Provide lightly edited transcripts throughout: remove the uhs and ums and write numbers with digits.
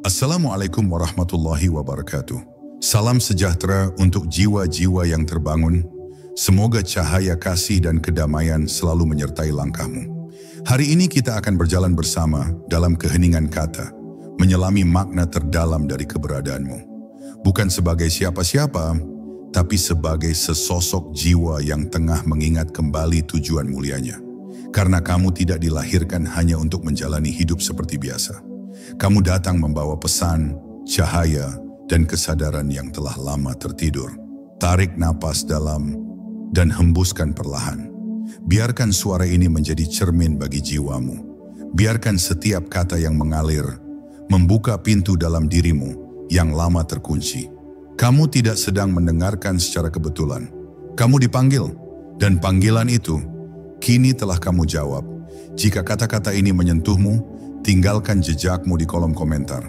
Assalamualaikum warahmatullahi wabarakatuh. Salam sejahtera untuk jiwa-jiwa yang terbangun. Semoga cahaya kasih dan kedamaian selalu menyertai langkahmu. Hari ini kita akan berjalan bersama dalam keheningan kata, menyelami makna terdalam dari keberadaanmu. Bukan sebagai siapa-siapa, tapi sebagai sesosok jiwa yang tengah mengingat kembali tujuan mulianya. Karena kamu tidak dilahirkan hanya untuk menjalani hidup seperti biasa. Kamu datang membawa pesan, cahaya, dan kesadaran yang telah lama tertidur. Tarik napas dalam dan hembuskan perlahan. Biarkan suara ini menjadi cermin bagi jiwamu. Biarkan setiap kata yang mengalir membuka pintu dalam dirimu yang lama terkunci. Kamu tidak sedang mendengarkan secara kebetulan. Kamu dipanggil, dan panggilan itu kini telah kamu jawab. Jika kata-kata ini menyentuhmu, tinggalkan jejakmu di kolom komentar.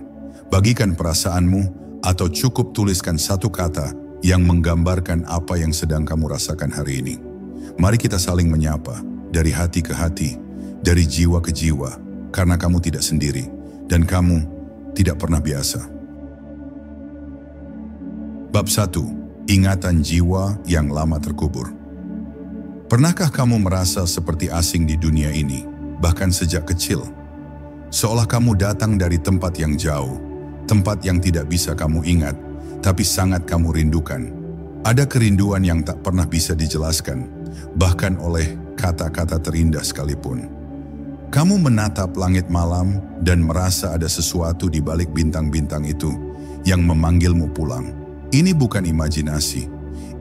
Bagikan perasaanmu atau cukup tuliskan satu kata yang menggambarkan apa yang sedang kamu rasakan hari ini. Mari kita saling menyapa dari hati ke hati, dari jiwa ke jiwa, karena kamu tidak sendiri dan kamu tidak pernah biasa. Bab 1. Ingatan jiwa yang lama terkubur. Pernahkah kamu merasa seperti asing di dunia ini, bahkan sejak kecil? Seolah kamu datang dari tempat yang jauh, tempat yang tidak bisa kamu ingat, tapi sangat kamu rindukan. Ada kerinduan yang tak pernah bisa dijelaskan, bahkan oleh kata-kata terindah sekalipun. Kamu menatap langit malam dan merasa ada sesuatu di balik bintang-bintang itu yang memanggilmu pulang. Ini bukan imajinasi.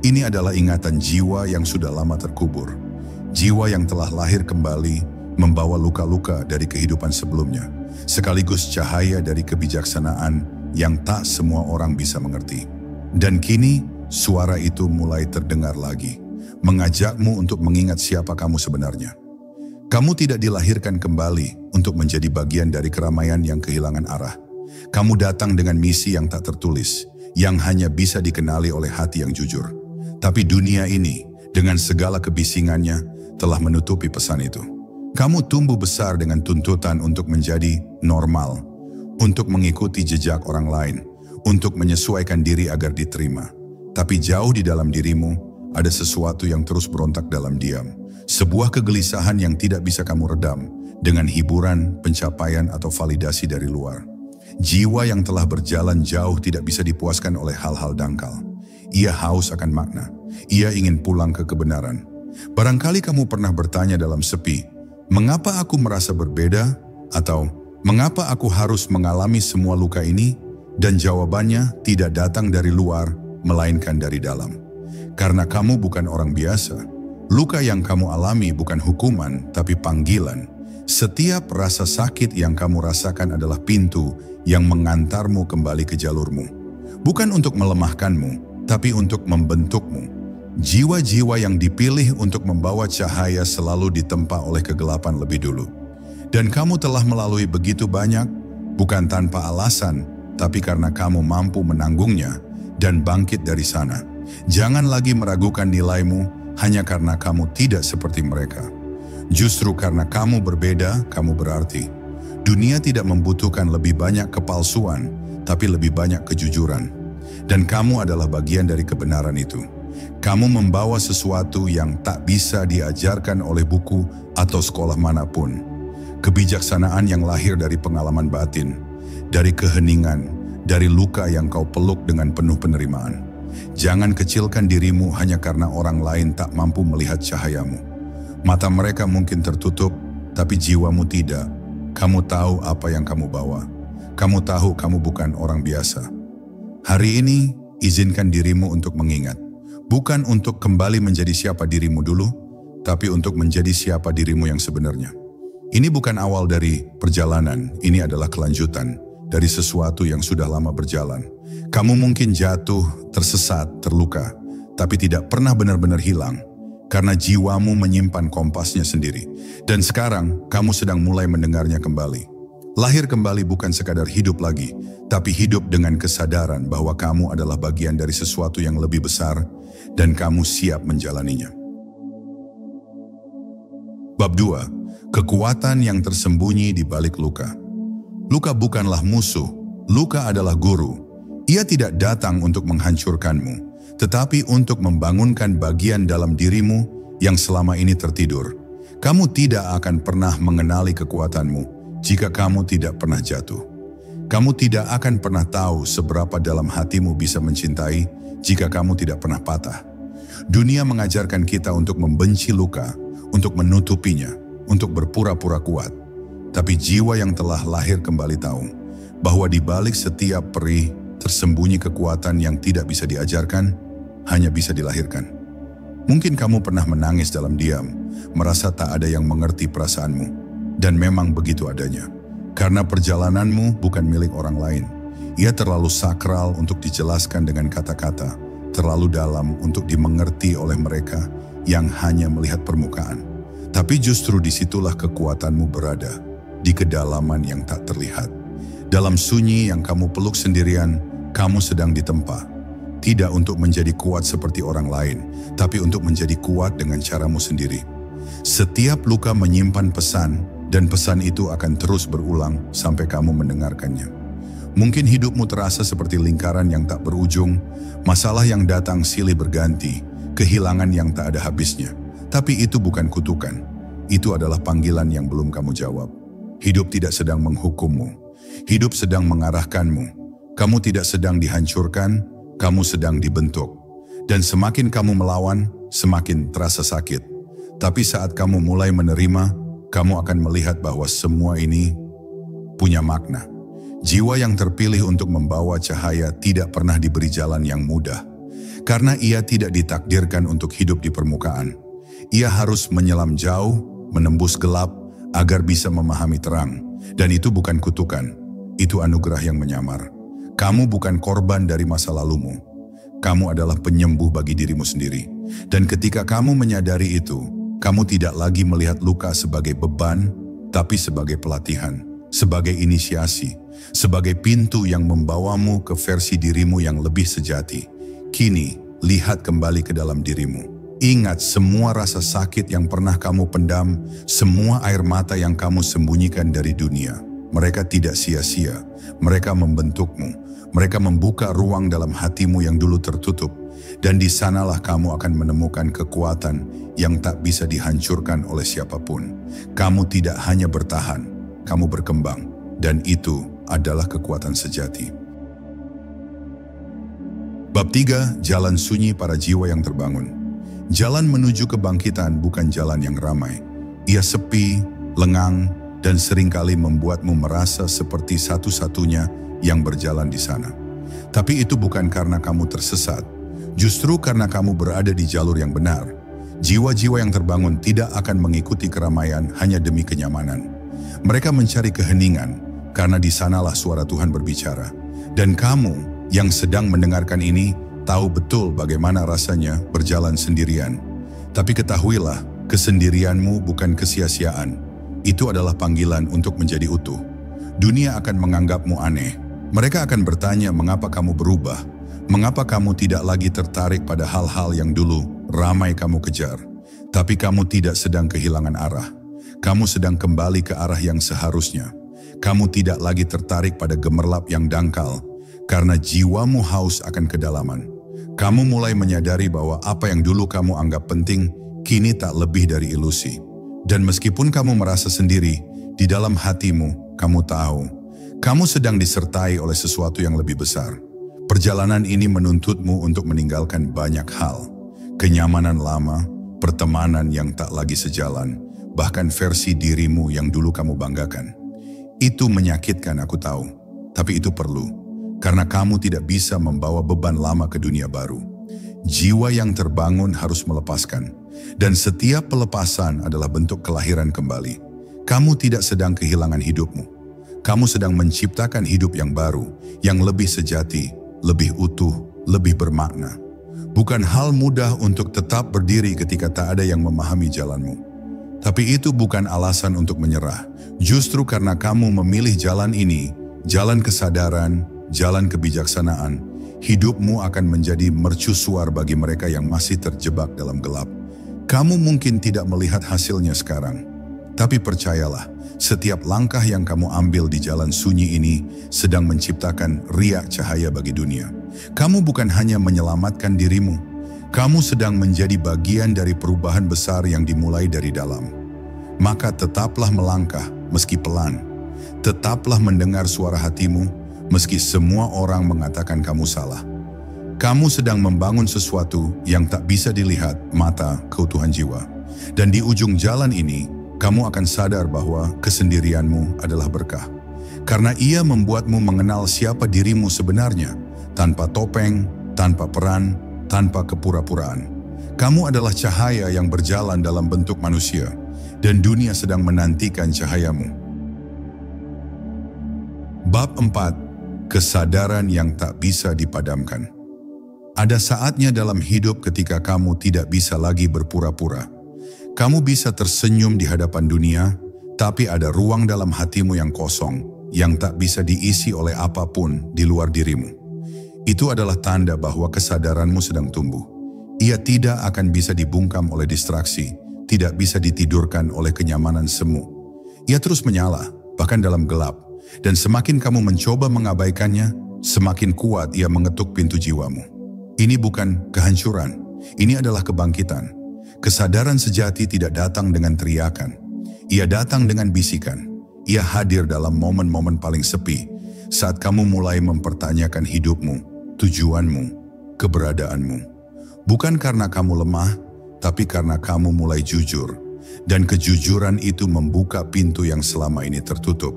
Ini adalah ingatan jiwa yang sudah lama terkubur. Jiwa yang telah lahir kembali, membawa luka-luka dari kehidupan sebelumnya, sekaligus cahaya dari kebijaksanaan yang tak semua orang bisa mengerti. Dan kini, suara itu mulai terdengar lagi, mengajakmu untuk mengingat siapa kamu sebenarnya. Kamu tidak dilahirkan kembali untuk menjadi bagian dari keramaian yang kehilangan arah. Kamu datang dengan misi yang tak tertulis, yang hanya bisa dikenali oleh hati yang jujur. Tapi dunia ini, dengan segala kebisingannya, telah menutupi pesan itu. Kamu tumbuh besar dengan tuntutan untuk menjadi normal, untuk mengikuti jejak orang lain, untuk menyesuaikan diri agar diterima. Tapi jauh di dalam dirimu, ada sesuatu yang terus berontak dalam diam. Sebuah kegelisahan yang tidak bisa kamu redam dengan hiburan, pencapaian, atau validasi dari luar. Jiwa yang telah berjalan jauh tidak bisa dipuaskan oleh hal-hal dangkal. Ia haus akan makna. Ia ingin pulang ke kebenaran. Barangkali kamu pernah bertanya dalam sepi, mengapa aku merasa berbeda? Atau, mengapa aku harus mengalami semua luka ini? Dan jawabannya tidak datang dari luar, melainkan dari dalam. Karena kamu bukan orang biasa. Luka yang kamu alami bukan hukuman, tapi panggilan. Setiap rasa sakit yang kamu rasakan adalah pintu yang mengantarmu kembali ke jalurmu. Bukan untuk melemahkanmu, tapi untuk membentukmu. Jiwa-jiwa yang dipilih untuk membawa cahaya selalu ditempa oleh kegelapan lebih dulu. Dan kamu telah melalui begitu banyak, bukan tanpa alasan, tapi karena kamu mampu menanggungnya dan bangkit dari sana. Jangan lagi meragukan nilaimu hanya karena kamu tidak seperti mereka. Justru karena kamu berbeda, kamu berarti. Dunia tidak membutuhkan lebih banyak kepalsuan, tapi lebih banyak kejujuran. Dan kamu adalah bagian dari kebenaran itu. Kamu membawa sesuatu yang tak bisa diajarkan oleh buku atau sekolah manapun. Kebijaksanaan yang lahir dari pengalaman batin, dari keheningan, dari luka yang kau peluk dengan penuh penerimaan. Jangan kecilkan dirimu hanya karena orang lain tak mampu melihat cahayamu. Mata mereka mungkin tertutup, tapi jiwamu tidak. Kamu tahu apa yang kamu bawa. Kamu tahu kamu bukan orang biasa. Hari ini, izinkan dirimu untuk mengingat. Bukan untuk kembali menjadi siapa dirimu dulu, tapi untuk menjadi siapa dirimu yang sebenarnya. Ini bukan awal dari perjalanan, ini adalah kelanjutan dari sesuatu yang sudah lama berjalan. Kamu mungkin jatuh, tersesat, terluka, tapi tidak pernah benar-benar hilang, karena jiwamu menyimpan kompasnya sendiri. Dan sekarang, kamu sedang mulai mendengarnya kembali. Lahir kembali bukan sekadar hidup lagi, tapi hidup dengan kesadaran bahwa kamu adalah bagian dari sesuatu yang lebih besar dan kamu siap menjalaninya. Bab 2. Kekuatan yang tersembunyi di balik luka. Luka bukanlah musuh, Luka adalah guru. Ia tidak datang untuk menghancurkanmu, tetapi untuk membangunkan bagian dalam dirimu yang selama ini tertidur. Kamu tidak akan pernah mengenali kekuatanmu jika kamu tidak pernah jatuh. Kamu tidak akan pernah tahu seberapa dalam hatimu bisa mencintai jika kamu tidak pernah patah. Dunia mengajarkan kita untuk membenci luka, untuk menutupinya, untuk berpura-pura kuat. Tapi jiwa yang telah lahir kembali tahu bahwa di balik setiap perih tersembunyi kekuatan yang tidak bisa diajarkan, hanya bisa dilahirkan. Mungkin kamu pernah menangis dalam diam, merasa tak ada yang mengerti perasaanmu, dan memang begitu adanya. Karena perjalananmu bukan milik orang lain. Ia terlalu sakral untuk dijelaskan dengan kata-kata, terlalu dalam untuk dimengerti oleh mereka yang hanya melihat permukaan. Tapi justru disitulah kekuatanmu berada, di kedalaman yang tak terlihat. Dalam sunyi yang kamu peluk sendirian, kamu sedang ditempa. Tidak untuk menjadi kuat seperti orang lain, tapi untuk menjadi kuat dengan caramu sendiri. Setiap luka menyimpan pesan, dan pesan itu akan terus berulang sampai kamu mendengarkannya. Mungkin hidupmu terasa seperti lingkaran yang tak berujung, masalah yang datang silih berganti, kehilangan yang tak ada habisnya. Tapi itu bukan kutukan, itu adalah panggilan yang belum kamu jawab. Hidup tidak sedang menghukummu, hidup sedang mengarahkanmu. Kamu tidak sedang dihancurkan, kamu sedang dibentuk. Dan semakin kamu melawan, semakin terasa sakit. Tapi saat kamu mulai menerima, kamu akan melihat bahwa semua ini punya makna. Jiwa yang terpilih untuk membawa cahaya tidak pernah diberi jalan yang mudah. Karena ia tidak ditakdirkan untuk hidup di permukaan. Ia harus menyelam jauh, menembus gelap, agar bisa memahami terang. Dan itu bukan kutukan, itu anugerah yang menyamar. Kamu bukan korban dari masa lalumu. Kamu adalah penyembuh bagi dirimu sendiri. Dan ketika kamu menyadari itu, kamu tidak lagi melihat luka sebagai beban, tapi sebagai pelatihan, sebagai inisiasi, sebagai pintu yang membawamu ke versi dirimu yang lebih sejati. Kini, lihat kembali ke dalam dirimu. Ingat semua rasa sakit yang pernah kamu pendam, semua air mata yang kamu sembunyikan dari dunia. Mereka tidak sia-sia, mereka membentukmu, mereka membuka ruang dalam hatimu yang dulu tertutup, dan di sanalah kamu akan menemukan kekuatan yang tak bisa dihancurkan oleh siapapun. Kamu tidak hanya bertahan, kamu berkembang, dan itu adalah kekuatan sejati. Bab 3, Jalan Sunyi Para Jiwa yang Terbangun. Jalan menuju kebangkitan bukan jalan yang ramai. Ia sepi, lengang, dan seringkali membuatmu merasa seperti satu-satunya yang berjalan di sana. Tapi itu bukan karena kamu tersesat, justru karena kamu berada di jalur yang benar. Jiwa-jiwa yang terbangun tidak akan mengikuti keramaian hanya demi kenyamanan. Mereka mencari keheningan, karena di sanalah suara Tuhan berbicara. Dan kamu yang sedang mendengarkan ini, tahu betul bagaimana rasanya berjalan sendirian. Tapi ketahuilah, kesendirianmu bukan kesia-siaan. Itu adalah panggilan untuk menjadi utuh. Dunia akan menganggapmu aneh. Mereka akan bertanya mengapa kamu berubah, mengapa kamu tidak lagi tertarik pada hal-hal yang dulu ramai kamu kejar. Tapi kamu tidak sedang kehilangan arah. Kamu sedang kembali ke arah yang seharusnya. Kamu tidak lagi tertarik pada gemerlap yang dangkal, karena jiwamu haus akan kedalaman. Kamu mulai menyadari bahwa apa yang dulu kamu anggap penting, kini tak lebih dari ilusi. Dan meskipun kamu merasa sendiri, di dalam hatimu, kamu tahu, kamu sedang disertai oleh sesuatu yang lebih besar. Perjalanan ini menuntutmu untuk meninggalkan banyak hal. Kenyamanan lama, pertemanan yang tak lagi sejalan, bahkan versi dirimu yang dulu kamu banggakan. Itu menyakitkan, aku tahu, tapi itu perlu. Karena kamu tidak bisa membawa beban lama ke dunia baru. Jiwa yang terbangun harus melepaskan. Dan setiap pelepasan adalah bentuk kelahiran kembali. Kamu tidak sedang kehilangan hidupmu. Kamu sedang menciptakan hidup yang baru, yang lebih sejati, lebih utuh, lebih bermakna. Bukan hal mudah untuk tetap berdiri ketika tak ada yang memahami jalanmu. Tapi itu bukan alasan untuk menyerah. Justru karena kamu memilih jalan ini, jalan kesadaran, jalan kebijaksanaan, hidupmu akan menjadi mercusuar bagi mereka yang masih terjebak dalam gelap. Kamu mungkin tidak melihat hasilnya sekarang, tapi percayalah, Setiap langkah yang kamu ambil di jalan sunyi ini sedang menciptakan riak cahaya bagi dunia. Kamu bukan hanya menyelamatkan dirimu, kamu sedang menjadi bagian dari perubahan besar yang dimulai dari dalam. Maka tetaplah melangkah meski pelan. Tetaplah mendengar suara hatimu meski semua orang mengatakan kamu salah. Kamu sedang membangun sesuatu yang tak bisa dilihat mata keutuhan jiwa. Dan di ujung jalan ini, kamu akan sadar bahwa kesendirianmu adalah berkah. Karena ia membuatmu mengenal siapa dirimu sebenarnya, tanpa topeng, tanpa peran, tanpa kepura-puraan. Kamu adalah cahaya yang berjalan dalam bentuk manusia, dan dunia sedang menantikan cahayamu. Bab 4. Kesadaran yang tak bisa dipadamkan. Ada saatnya dalam hidup ketika kamu tidak bisa lagi berpura-pura. Kamu bisa tersenyum di hadapan dunia, tapi ada ruang dalam hatimu yang kosong, yang tak bisa diisi oleh apapun di luar dirimu. Itu adalah tanda bahwa kesadaranmu sedang tumbuh. Ia tidak akan bisa dibungkam oleh distraksi, tidak bisa ditidurkan oleh kenyamanan semu. Ia terus menyala, bahkan dalam gelap, dan semakin kamu mencoba mengabaikannya, semakin kuat ia mengetuk pintu jiwamu. Ini bukan kehancuran, ini adalah kebangkitan. Kesadaran sejati tidak datang dengan teriakan. Ia datang dengan bisikan. Ia hadir dalam momen-momen paling sepi, saat kamu mulai mempertanyakan hidupmu, tujuanmu, keberadaanmu. Bukan karena kamu lemah, tapi karena kamu mulai jujur. Dan kejujuran itu membuka pintu yang selama ini tertutup.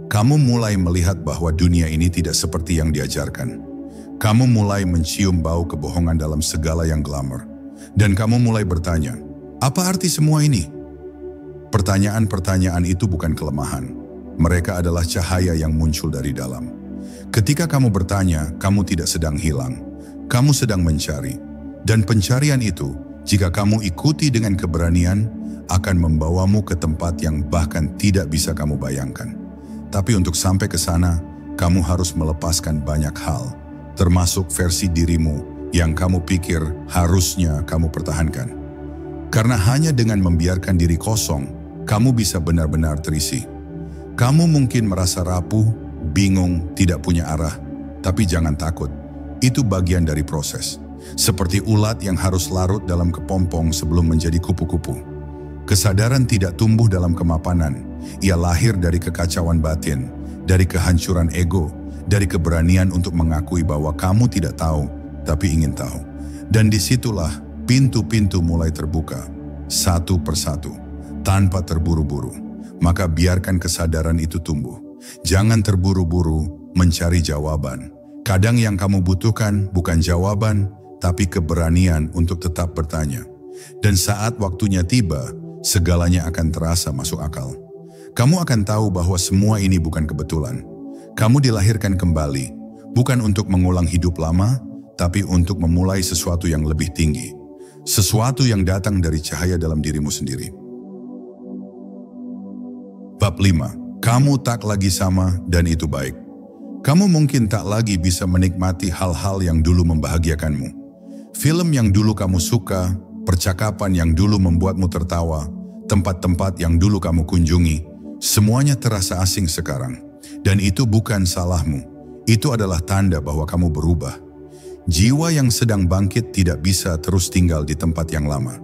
Kamu mulai melihat bahwa dunia ini tidak seperti yang diajarkan. Kamu mulai mencium bau kebohongan dalam segala yang glamor. Dan kamu mulai bertanya, apa arti semua ini? Pertanyaan-pertanyaan itu bukan kelemahan. Mereka adalah cahaya yang muncul dari dalam. Ketika kamu bertanya, kamu tidak sedang hilang. Kamu sedang mencari. Dan pencarian itu, jika kamu ikuti dengan keberanian, akan membawamu ke tempat yang bahkan tidak bisa kamu bayangkan. Tapi untuk sampai ke sana, kamu harus melepaskan banyak hal, termasuk versi dirimu yang kamu pikir harusnya kamu pertahankan. Karena hanya dengan membiarkan diri kosong, kamu bisa benar-benar terisi. Kamu mungkin merasa rapuh, bingung, tidak punya arah, tapi jangan takut. Itu bagian dari proses. Seperti ulat yang harus larut dalam kepompong sebelum menjadi kupu-kupu. Kesadaran tidak tumbuh dalam kemapanan. Ia lahir dari kekacauan batin, dari kehancuran ego, dari keberanian untuk mengakui bahwa kamu tidak tahu, tapi ingin tahu. Dan disitulah pintu-pintu mulai terbuka, satu persatu, tanpa terburu-buru. Maka biarkan kesadaran itu tumbuh. Jangan terburu-buru mencari jawaban. Kadang yang kamu butuhkan bukan jawaban, tapi keberanian untuk tetap bertanya. Dan saat waktunya tiba, segalanya akan terasa masuk akal. Kamu akan tahu bahwa semua ini bukan kebetulan. Kamu dilahirkan kembali, bukan untuk mengulang hidup lama, tapi untuk memulai sesuatu yang lebih tinggi. Sesuatu yang datang dari cahaya dalam dirimu sendiri. Bab 5. Kamu tak lagi sama dan itu baik. Kamu mungkin tak lagi bisa menikmati hal-hal yang dulu membahagiakanmu. Film yang dulu kamu suka, percakapan yang dulu membuatmu tertawa, tempat-tempat yang dulu kamu kunjungi, semuanya terasa asing sekarang. Dan itu bukan salahmu. Itu adalah tanda bahwa kamu berubah. Jiwa yang sedang bangkit tidak bisa terus tinggal di tempat yang lama.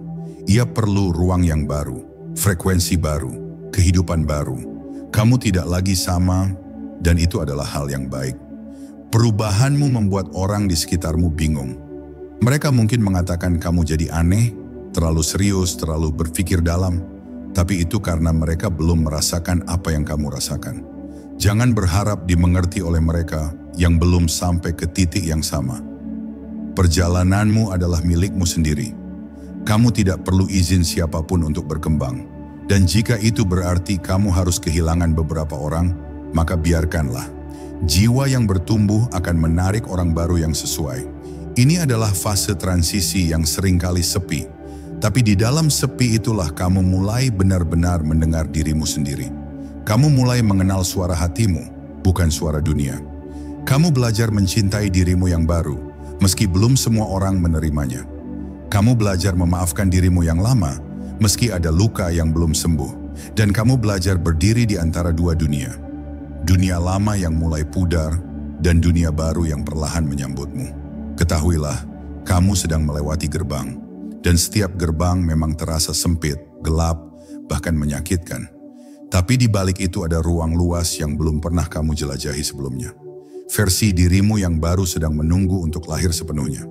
Ia perlu ruang yang baru, frekuensi baru, kehidupan baru. Kamu tidak lagi sama, dan itu adalah hal yang baik. Perubahanmu membuat orang di sekitarmu bingung. Mereka mungkin mengatakan kamu jadi aneh, terlalu serius, terlalu berpikir dalam, tapi itu karena mereka belum merasakan apa yang kamu rasakan. Jangan berharap dimengerti oleh mereka yang belum sampai ke titik yang sama. Perjalananmu adalah milikmu sendiri. Kamu tidak perlu izin siapapun untuk berkembang. Dan jika itu berarti kamu harus kehilangan beberapa orang, maka biarkanlah. Jiwa yang bertumbuh akan menarik orang baru yang sesuai. Ini adalah fase transisi yang seringkali sepi. Tapi di dalam sepi itulah kamu mulai benar-benar mendengar dirimu sendiri. Kamu mulai mengenal suara hatimu, bukan suara dunia. Kamu belajar mencintai dirimu yang baru, meski belum semua orang menerimanya. Kamu belajar memaafkan dirimu yang lama, meski ada luka yang belum sembuh. dan kamu belajar berdiri di antara dua dunia. Dunia lama yang mulai pudar dan dunia baru yang perlahan menyambutmu. Ketahuilah, kamu sedang melewati gerbang, dan setiap gerbang memang terasa sempit, gelap, bahkan menyakitkan. Tapi di balik itu ada ruang luas yang belum pernah kamu jelajahi sebelumnya. Versi dirimu yang baru sedang menunggu untuk lahir sepenuhnya.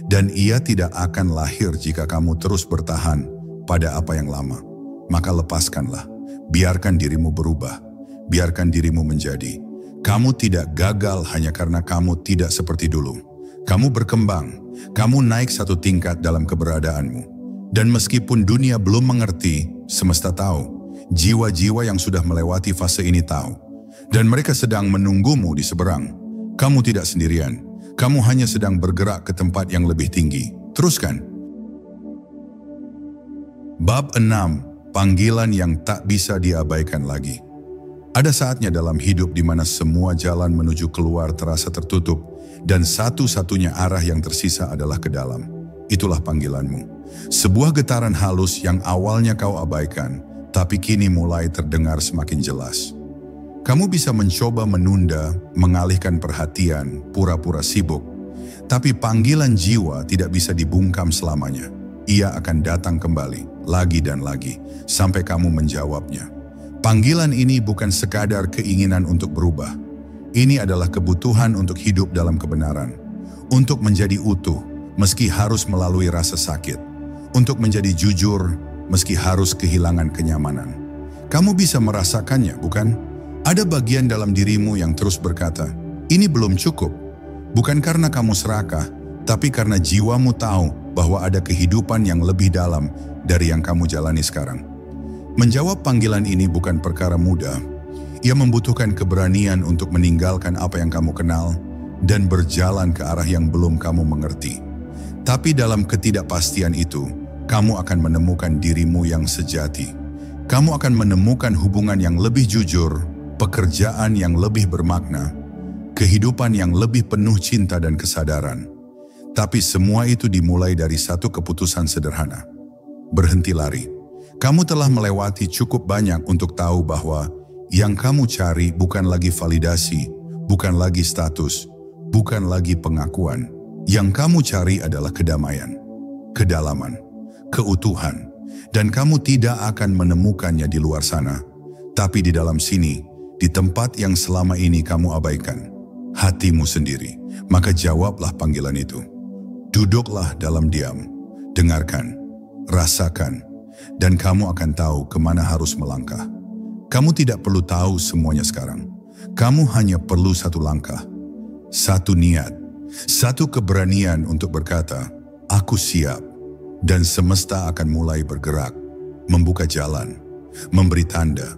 Dan ia tidak akan lahir jika kamu terus bertahan pada apa yang lama. Maka lepaskanlah, biarkan dirimu berubah, biarkan dirimu menjadi. Kamu tidak gagal hanya karena kamu tidak seperti dulu. Kamu berkembang, kamu naik satu tingkat dalam keberadaanmu. Dan meskipun dunia belum mengerti, semesta tahu. Jiwa-jiwa yang sudah melewati fase ini tahu. Dan mereka sedang menunggumu di seberang. Kamu tidak sendirian. Kamu hanya sedang bergerak ke tempat yang lebih tinggi. Teruskan. Bab 6. Panggilan yang tak bisa diabaikan lagi. Ada saatnya dalam hidup di mana semua jalan menuju keluar terasa tertutup dan satu-satunya arah yang tersisa adalah ke dalam. Itulah panggilanmu. Sebuah getaran halus yang awalnya kau abaikan, tapi kini mulai terdengar semakin jelas. Kamu bisa mencoba menunda, mengalihkan perhatian, pura-pura sibuk. Tapi panggilan jiwa tidak bisa dibungkam selamanya. Ia akan datang kembali, lagi dan lagi, sampai kamu menjawabnya. Panggilan ini bukan sekadar keinginan untuk berubah. Ini adalah kebutuhan untuk hidup dalam kebenaran. Untuk menjadi utuh, meski harus melalui rasa sakit. Untuk menjadi jujur, meski harus kehilangan kenyamanan. Kamu bisa merasakannya, bukan? Ada bagian dalam dirimu yang terus berkata, ini belum cukup. Bukan karena kamu serakah, tapi karena jiwamu tahu bahwa ada kehidupan yang lebih dalam dari yang kamu jalani sekarang. Menjawab panggilan ini bukan perkara mudah. Ia membutuhkan keberanian untuk meninggalkan apa yang kamu kenal dan berjalan ke arah yang belum kamu mengerti. Tapi dalam ketidakpastian itu, kamu akan menemukan dirimu yang sejati. Kamu akan menemukan hubungan yang lebih jujur, pekerjaan yang lebih bermakna, kehidupan yang lebih penuh cinta dan kesadaran. Tapi semua itu dimulai dari satu keputusan sederhana. Berhenti lari. Kamu telah melewati cukup banyak untuk tahu bahwa yang kamu cari bukan lagi validasi, bukan lagi status, bukan lagi pengakuan. Yang kamu cari adalah kedamaian, kedalaman, keutuhan, dan kamu tidak akan menemukannya di luar sana, tapi di dalam sini, di tempat yang selama ini kamu abaikan, hatimu sendiri. Maka jawablah panggilan itu. Duduklah dalam diam, dengarkan, rasakan, dan kamu akan tahu kemana harus melangkah. Kamu tidak perlu tahu semuanya sekarang. Kamu hanya perlu satu langkah, satu niat, satu keberanian untuk berkata, aku siap. Dan semesta akan mulai bergerak, membuka jalan, memberi tanda.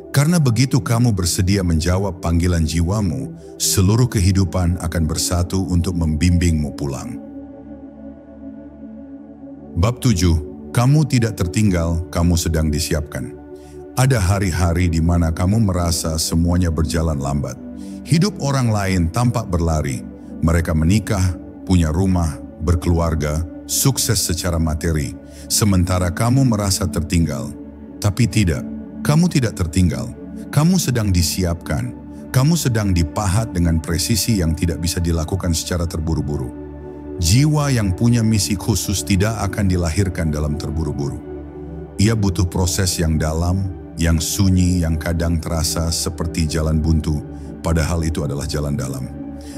Karena begitu kamu bersedia menjawab panggilan jiwamu, seluruh kehidupan akan bersatu untuk membimbingmu pulang. Bab 7. Kamu tidak tertinggal, kamu sedang disiapkan. Ada hari-hari di mana kamu merasa semuanya berjalan lambat. Hidup orang lain tampak berlari. Mereka menikah, punya rumah, berkeluarga, sukses secara materi, sementara kamu merasa tertinggal. Tapi tidak, kamu tidak tertinggal. Kamu sedang disiapkan. Kamu sedang dipahat dengan presisi yang tidak bisa dilakukan secara terburu-buru. Jiwa yang punya misi khusus tidak akan dilahirkan dalam terburu-buru. Ia butuh proses yang dalam, yang sunyi, yang kadang terasa seperti jalan buntu, padahal itu adalah jalan dalam.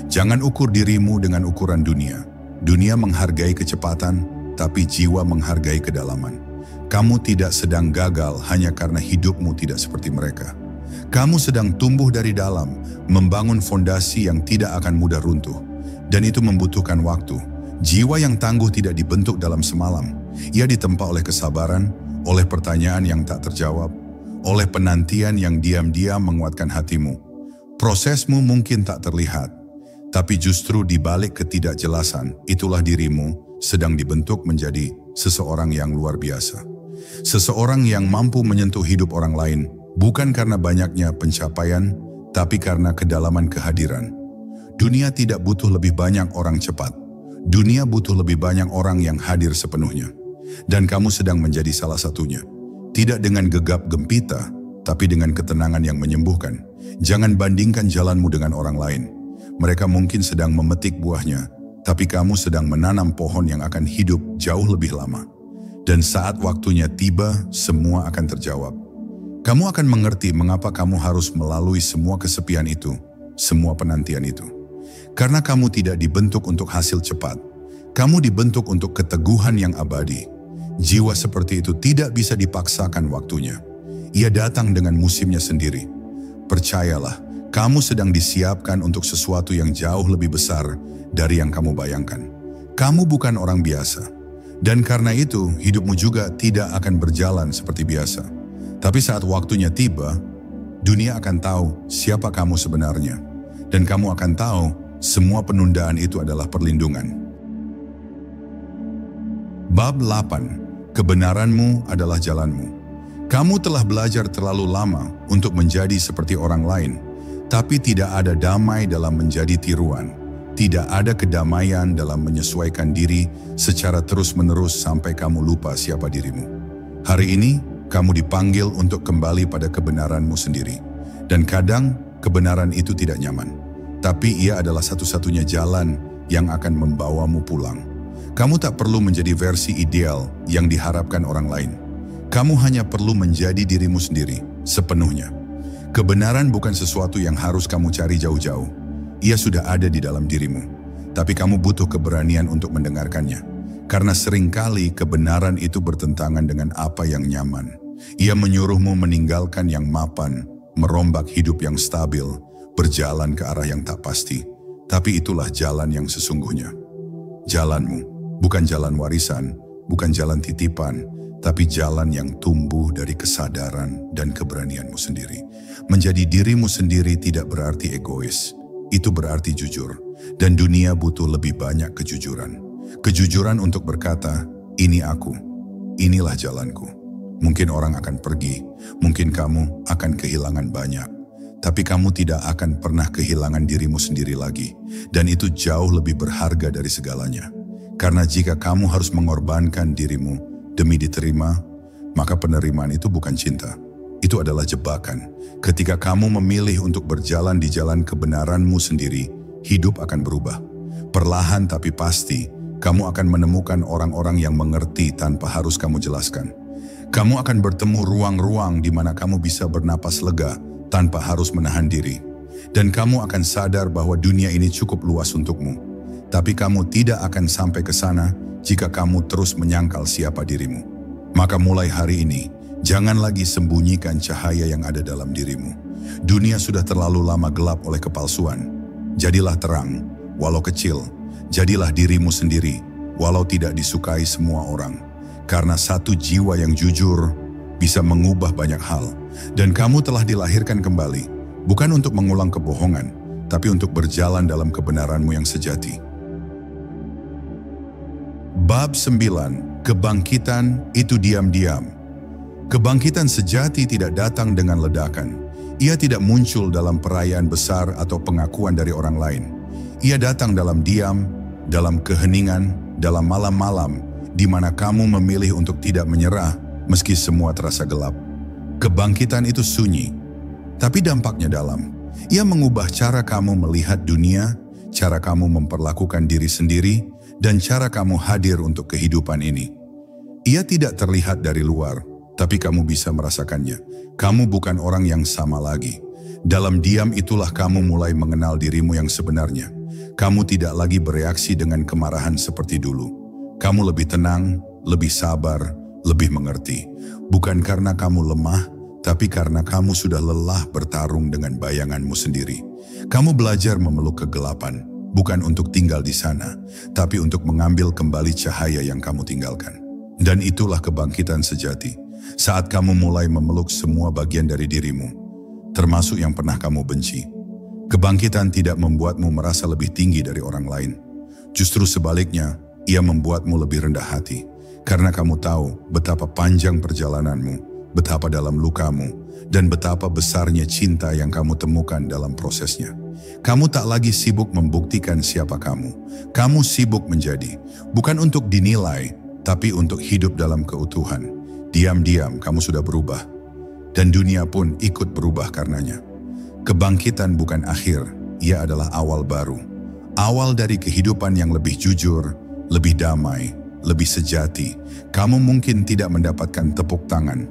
Jangan ukur dirimu dengan ukuran dunia. Dunia menghargai kecepatan, tapi jiwa menghargai kedalaman. Kamu tidak sedang gagal hanya karena hidupmu tidak seperti mereka. Kamu sedang tumbuh dari dalam, membangun fondasi yang tidak akan mudah runtuh. Dan itu membutuhkan waktu. Jiwa yang tangguh tidak dibentuk dalam semalam. Ia ditempa oleh kesabaran, oleh pertanyaan yang tak terjawab, oleh penantian yang diam-diam menguatkan hatimu. Prosesmu mungkin tak terlihat, tapi justru di balik ketidakjelasan, itulah dirimu sedang dibentuk menjadi seseorang yang luar biasa. Seseorang yang mampu menyentuh hidup orang lain, bukan karena banyaknya pencapaian, tapi karena kedalaman kehadiran. Dunia tidak butuh lebih banyak orang cepat. Dunia butuh lebih banyak orang yang hadir sepenuhnya. Dan kamu sedang menjadi salah satunya. Tidak dengan gegap gempita, tapi dengan ketenangan yang menyembuhkan. Jangan bandingkan jalanmu dengan orang lain. Mereka mungkin sedang memetik buahnya, tapi kamu sedang menanam pohon yang akan hidup jauh lebih lama. Dan saat waktunya tiba, semua akan terjawab. Kamu akan mengerti mengapa kamu harus melalui semua kesepian itu, semua penantian itu. Karena kamu tidak dibentuk untuk hasil cepat. Kamu dibentuk untuk keteguhan yang abadi. Jiwa seperti itu tidak bisa dipaksakan waktunya. Ia datang dengan musimnya sendiri. Percayalah, kamu sedang disiapkan untuk sesuatu yang jauh lebih besar dari yang kamu bayangkan. Kamu bukan orang biasa. Dan karena itu, hidupmu juga tidak akan berjalan seperti biasa. Tapi saat waktunya tiba, dunia akan tahu siapa kamu sebenarnya. Dan kamu akan tahu semua penundaan itu adalah perlindungan. Bab 8. Kebenaranmu adalah jalanmu. Kamu telah belajar terlalu lama untuk menjadi seperti orang lain, tapi tidak ada damai dalam menjadi tiruan. Tidak ada kedamaian dalam menyesuaikan diri secara terus-menerus sampai kamu lupa siapa dirimu. Hari ini, kamu dipanggil untuk kembali pada kebenaranmu sendiri. Dan kadang, kebenaran itu tidak nyaman. Tapi ia adalah satu-satunya jalan yang akan membawamu pulang. Kamu tak perlu menjadi versi ideal yang diharapkan orang lain. Kamu hanya perlu menjadi dirimu sendiri, sepenuhnya. Kebenaran bukan sesuatu yang harus kamu cari jauh-jauh. Ia sudah ada di dalam dirimu. Tapi kamu butuh keberanian untuk mendengarkannya. Karena seringkali kebenaran itu bertentangan dengan apa yang nyaman. Ia menyuruhmu meninggalkan yang mapan, merombak hidup yang stabil, berjalan ke arah yang tak pasti. Tapi itulah jalan yang sesungguhnya. Jalanmu. Bukan jalan warisan, bukan jalan titipan, tapi jalan yang tumbuh dari kesadaran dan keberanianmu sendiri. Menjadi dirimu sendiri tidak berarti egois, itu berarti jujur. Dan dunia butuh lebih banyak kejujuran. Kejujuran untuk berkata, ini aku, inilah jalanku. Mungkin orang akan pergi, mungkin kamu akan kehilangan banyak. Tapi kamu tidak akan pernah kehilangan dirimu sendiri lagi. Dan itu jauh lebih berharga dari segalanya. Karena jika kamu harus mengorbankan dirimu demi diterima, maka penerimaan itu bukan cinta. Itu adalah jebakan. Ketika kamu memilih untuk berjalan di jalan kebenaranmu sendiri, hidup akan berubah. Perlahan tapi pasti, kamu akan menemukan orang-orang yang mengerti tanpa harus kamu jelaskan. Kamu akan bertemu ruang-ruang di mana kamu bisa bernapas lega tanpa harus menahan diri. Dan kamu akan sadar bahwa dunia ini cukup luas untukmu. Tapi kamu tidak akan sampai ke sana jika kamu terus menyangkal siapa dirimu. Maka mulai hari ini, jangan lagi sembunyikan cahaya yang ada dalam dirimu. Dunia sudah terlalu lama gelap oleh kepalsuan. Jadilah terang, walau kecil. Jadilah dirimu sendiri, walau tidak disukai semua orang. Karena satu jiwa yang jujur bisa mengubah banyak hal. Dan kamu telah dilahirkan kembali, bukan untuk mengulang kebohongan, tapi untuk berjalan dalam kebenaranmu yang sejati. Bab 9. Kebangkitan itu diam-diam. Kebangkitan sejati tidak datang dengan ledakan. Ia tidak muncul dalam perayaan besar atau pengakuan dari orang lain. Ia datang dalam diam, dalam keheningan, dalam malam-malam, di mana kamu memilih untuk tidak menyerah meski semua terasa gelap. Kebangkitan itu sunyi, tapi dampaknya dalam. Ia mengubah cara kamu melihat dunia, cara kamu memperlakukan diri sendiri, dan cara kamu hadir untuk kehidupan ini. Ia tidak terlihat dari luar, tapi kamu bisa merasakannya. Kamu bukan orang yang sama lagi. Dalam diam itulah kamu mulai mengenal dirimu yang sebenarnya. Kamu tidak lagi bereaksi dengan kemarahan seperti dulu. Kamu lebih tenang, lebih sabar, lebih mengerti. Bukan karena kamu lemah, tapi karena kamu sudah lelah bertarung dengan bayanganmu sendiri. Kamu belajar memeluk kegelapan. Bukan untuk tinggal di sana, tapi untuk mengambil kembali cahaya yang kamu tinggalkan. Dan itulah kebangkitan sejati, saat kamu mulai memeluk semua bagian dari dirimu, termasuk yang pernah kamu benci. Kebangkitan tidak membuatmu merasa lebih tinggi dari orang lain. Justru sebaliknya, ia membuatmu lebih rendah hati, karena kamu tahu betapa panjang perjalananmu, betapa dalam lukamu, dan betapa besarnya cinta yang kamu temukan dalam prosesnya. Kamu tak lagi sibuk membuktikan siapa kamu. Kamu sibuk menjadi, bukan untuk dinilai, tapi untuk hidup dalam keutuhan. Diam-diam kamu sudah berubah. Dan dunia pun ikut berubah karenanya. Kebangkitan bukan akhir, ia adalah awal baru. Awal dari kehidupan yang lebih jujur, lebih damai, lebih sejati. Kamu mungkin tidak mendapatkan tepuk tangan,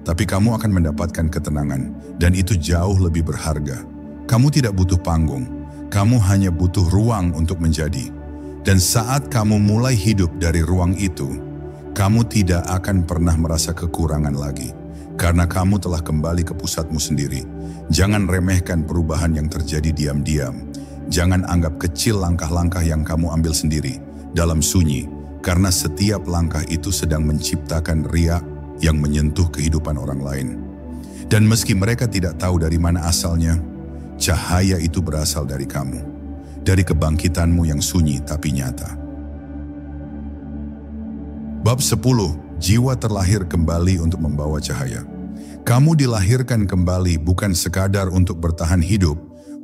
tapi kamu akan mendapatkan ketenangan, dan itu jauh lebih berharga. Kamu tidak butuh panggung, kamu hanya butuh ruang untuk menjadi. Dan saat kamu mulai hidup dari ruang itu, kamu tidak akan pernah merasa kekurangan lagi, karena kamu telah kembali ke pusatmu sendiri. Jangan remehkan perubahan yang terjadi diam-diam. Jangan anggap kecil langkah-langkah yang kamu ambil sendiri, dalam sunyi, karena setiap langkah itu sedang menciptakan riak yang menyentuh kehidupan orang lain. Dan meski mereka tidak tahu dari mana asalnya, cahaya itu berasal dari kamu, dari kebangkitanmu yang sunyi tapi nyata. Bab 10, jiwa terlahir kembali untuk membawa cahaya. Kamu dilahirkan kembali bukan sekadar untuk bertahan hidup,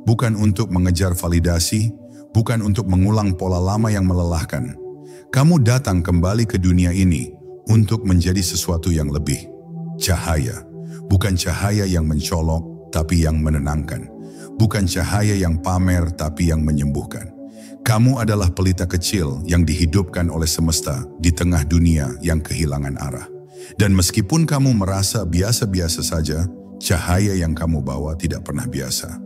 bukan untuk mengejar validasi, bukan untuk mengulang pola lama yang melelahkan. Kamu datang kembali ke dunia ini untuk menjadi sesuatu yang lebih. Cahaya, bukan cahaya yang mencolok, tapi yang menenangkan. Bukan cahaya yang pamer, tapi yang menyembuhkan. Kamu adalah pelita kecil yang dihidupkan oleh semesta di tengah dunia yang kehilangan arah. Dan meskipun kamu merasa biasa-biasa saja, cahaya yang kamu bawa tidak pernah biasa.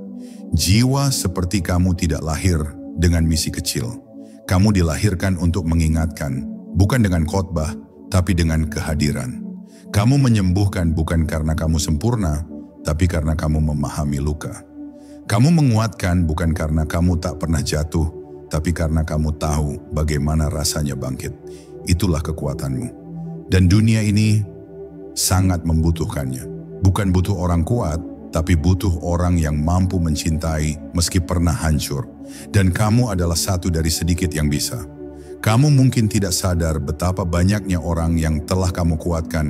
Jiwa seperti kamu tidak lahir dengan misi kecil. Kamu dilahirkan untuk mengingatkan, bukan dengan khotbah, tapi dengan kehadiran. Kamu menyembuhkan bukan karena kamu sempurna, tapi karena kamu memahami luka. Kamu menguatkan bukan karena kamu tak pernah jatuh, tapi karena kamu tahu bagaimana rasanya bangkit. Itulah kekuatanmu. Dan dunia ini sangat membutuhkannya. Bukan butuh orang kuat, tapi butuh orang yang mampu mencintai meski pernah hancur. Dan kamu adalah satu dari sedikit yang bisa. Kamu mungkin tidak sadar betapa banyaknya orang yang telah kamu kuatkan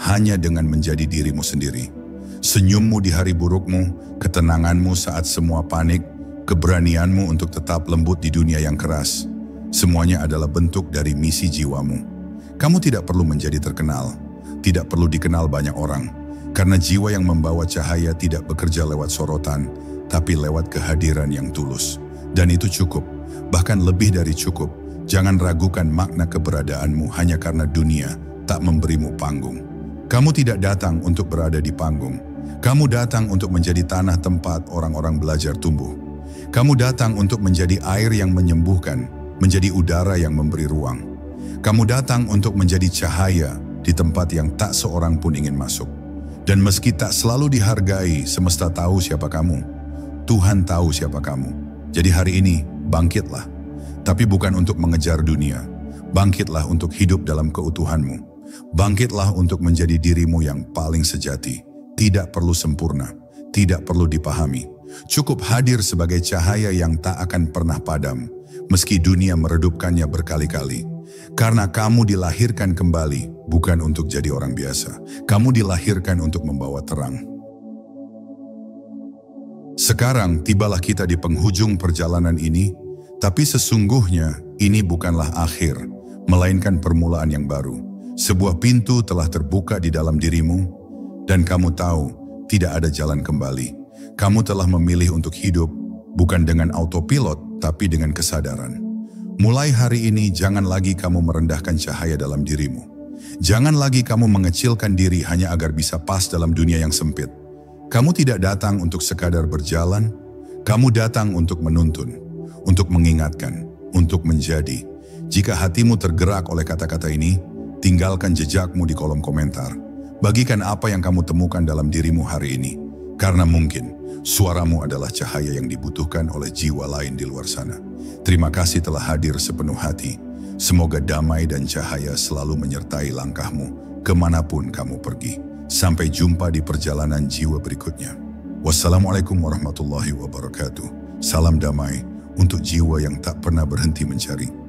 hanya dengan menjadi dirimu sendiri. Senyummu di hari burukmu, ketenanganmu saat semua panik, keberanianmu untuk tetap lembut di dunia yang keras. Semuanya adalah bentuk dari misi jiwamu. Kamu tidak perlu menjadi terkenal, tidak perlu dikenal banyak orang, karena jiwa yang membawa cahaya tidak bekerja lewat sorotan, tapi lewat kehadiran yang tulus. Dan itu cukup, bahkan lebih dari cukup. Jangan ragukan makna keberadaanmu hanya karena dunia tak memberimu panggung. Kamu tidak datang untuk berada di panggung. Kamu datang untuk menjadi tanah tempat orang-orang belajar tumbuh. Kamu datang untuk menjadi air yang menyembuhkan, menjadi udara yang memberi ruang. Kamu datang untuk menjadi cahaya di tempat yang tak seorang pun ingin masuk. Dan meski tak selalu dihargai, semesta tahu siapa kamu. Tuhan tahu siapa kamu. Jadi hari ini, bangkitlah. Tapi bukan untuk mengejar dunia. Bangkitlah untuk hidup dalam keutuhanmu. Bangkitlah untuk menjadi dirimu yang paling sejati. Tidak perlu sempurna, tidak perlu dipahami. Cukup hadir sebagai cahaya yang tak akan pernah padam, meski dunia meredupkannya berkali-kali. Karena kamu dilahirkan kembali, bukan untuk jadi orang biasa. Kamu dilahirkan untuk membawa terang. Sekarang tibalah kita di penghujung perjalanan ini, tapi sesungguhnya ini bukanlah akhir, melainkan permulaan yang baru. Sebuah pintu telah terbuka di dalam dirimu, dan kamu tahu tidak ada jalan kembali. Kamu telah memilih untuk hidup, bukan dengan autopilot, tapi dengan kesadaran. Mulai hari ini jangan lagi kamu merendahkan cahaya dalam dirimu. Jangan lagi kamu mengecilkan diri hanya agar bisa pas dalam dunia yang sempit. Kamu tidak datang untuk sekadar berjalan, kamu datang untuk menuntun, untuk mengingatkan, untuk menjadi. Jika hatimu tergerak oleh kata-kata ini, tinggalkan jejakmu di kolom komentar. Bagikan apa yang kamu temukan dalam dirimu hari ini. Karena mungkin suaramu adalah cahaya yang dibutuhkan oleh jiwa lain di luar sana. Terima kasih telah hadir sepenuh hati. Semoga damai dan cahaya selalu menyertai langkahmu kemanapun kamu pergi. Sampai jumpa di perjalanan jiwa berikutnya. Wassalamualaikum warahmatullahi wabarakatuh. Salam damai untuk jiwa yang tak pernah berhenti mencari.